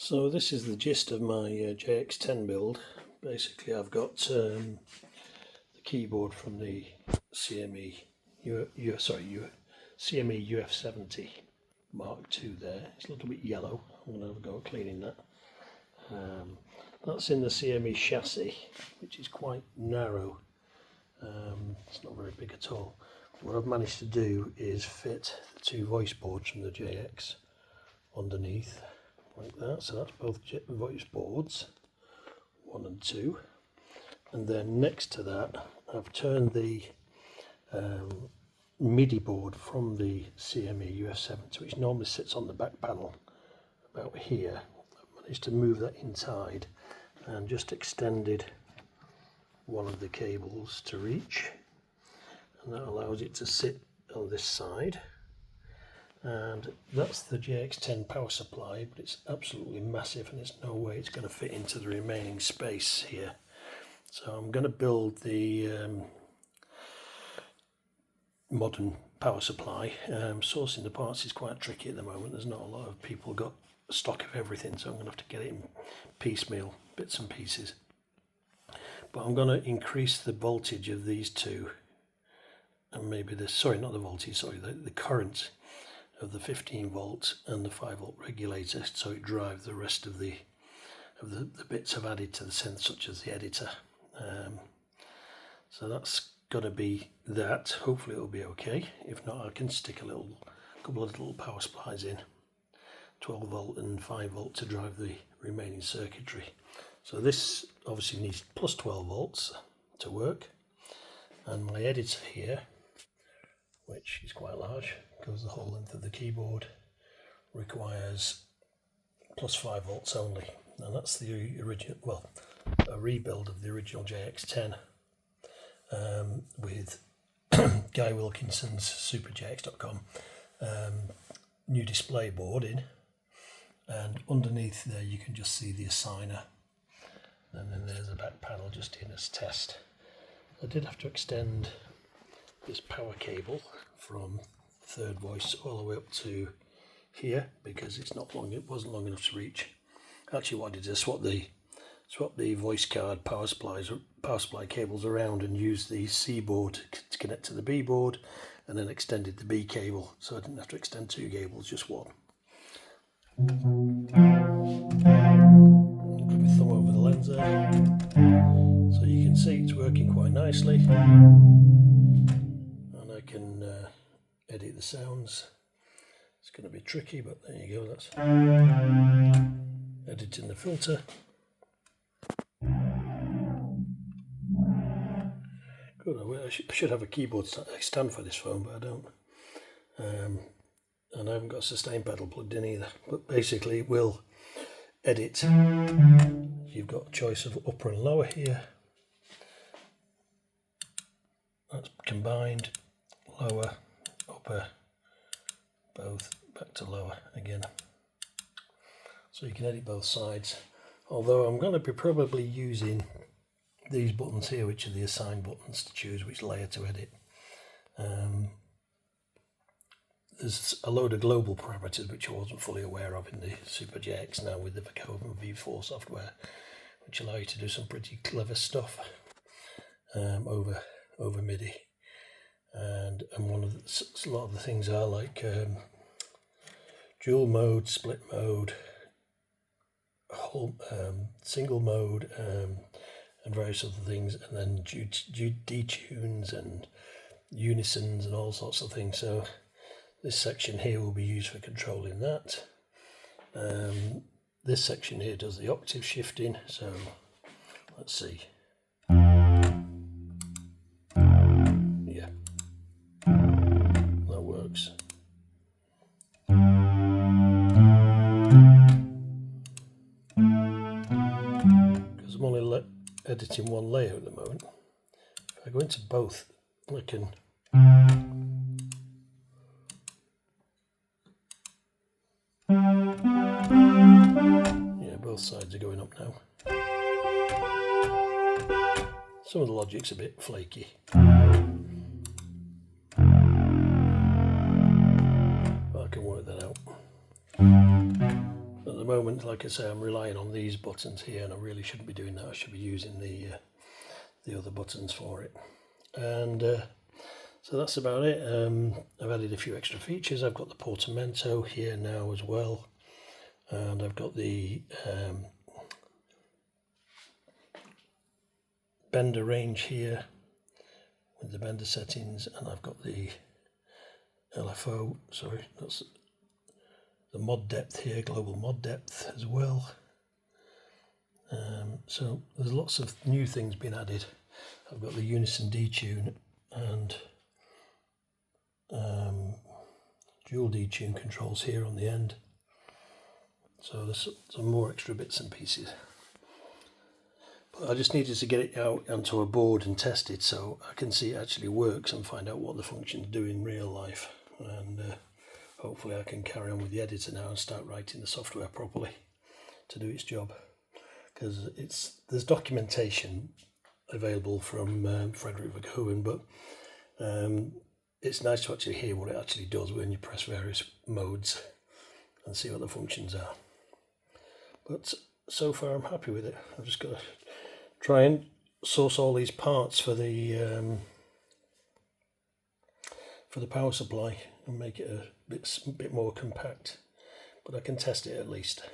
So this is the gist of my JX10 build. Basically I've got the keyboard from the CME UF-70 Mark II there. It's a little bit yellow. I'm going to have a go at cleaning that. That's in the CME chassis, which is quite narrow. It's not very big at all. What I've managed to do is fit the two voice boards from the JX underneath like that. So that's both voice boards, 1 and 2. And then next to that I've turned the midi board from the CME UF-70, which normally sits on the back panel about here. I've managed to move that inside and just extended one of the cables to reach, and that allows it to sit on this side. And that's the JX10 power supply, but it's absolutely massive and there's no way it's going to fit into the remaining space here. So I'm going to build the modern power supply. Sourcing the parts is quite tricky at the moment. There's not a lot of people got stock of everything, so I'm going to have to get it in piecemeal, bits and pieces. But I'm going to increase the voltage of these two, and maybe the the current of the 15 volt and the 5 volt regulator, so it drives the rest of the bits I've added to the synth, such as the editor. So that's going to be that. Hopefully it'll be okay. If not, I can stick a couple of little power supplies in, 12 volt and 5 volt, to drive the remaining circuitry. So this obviously needs plus 12 volts to work, and my editor here, which is quite large, goes the whole length of the keyboard, requires plus 5 volts only. And that's the original, well, a rebuild of the original JX10 with Guy Wilkinson's superjx.com new display board in, and underneath there you can just see the assigner, and then there's a back panel just in as test. I did have to extend this power cable from third voice all the way up to here because it wasn't long enough to reach. Actually, what I did is swap the voice card power supply cables around and used the C board to connect to the B board, and then extended the B cable, so I didn't have to extend two cables, just one. Put my thumb over the lens there, so you can see it's working quite nicely, and I can edit the sounds. It's going to be tricky, but there you go. That's editing the filter. Good. I should have a keyboard stand for this phone, but I don't. And I haven't got a sustain pedal plugged in either. But basically it will edit. You've got a choice of upper and lower here. That's combined. Lower, upper, both, back to lower again. So you can edit both sides. Although I'm going to be probably using these buttons here, which are the assign buttons to choose which layer to edit. There's a load of global parameters which I wasn't fully aware of in the Super JX now with the Vecoven V4 software, which allow you to do some pretty clever stuff over MIDI. And a lot of the things are like dual mode, split mode, single mode, and various other things, and then detunes and unisons and all sorts of things. So this section here will be used for controlling that. This section here does the octave shifting, so let's see. Yeah, that works. Because I'm only editing one layer at the moment. If I go into both, I can both sides are going up now. Some of the logic's a bit flaky. But I can work that out. At the the moment, like I say, I'm relying on these buttons here, and I really shouldn't be doing that. I should be using the other buttons for it. And so that's about it. I've added a few extra features. I've got the portamento here now as well, and I've got the bender range here with the bender settings, and I've got the LFO, sorry, that's the mod depth here, global mod depth as well. So there's lots of new things being added. I've got the unison detune and dual detune controls here on the end. So there's some more extra bits and pieces. But I just needed to get it out onto a board and test it so I can see it actually works and find out what the functions do in real life. And hopefully I can carry on with the editor now and start writing the software properly to do its job. Because there's documentation available from Frederick Vecoven, but it's nice to actually hear what it actually does when you press various modes and see what the functions are. But so far I'm happy with it. I've just got to try and source all these parts for the power supply and make it a bit more compact, but I can test it at least.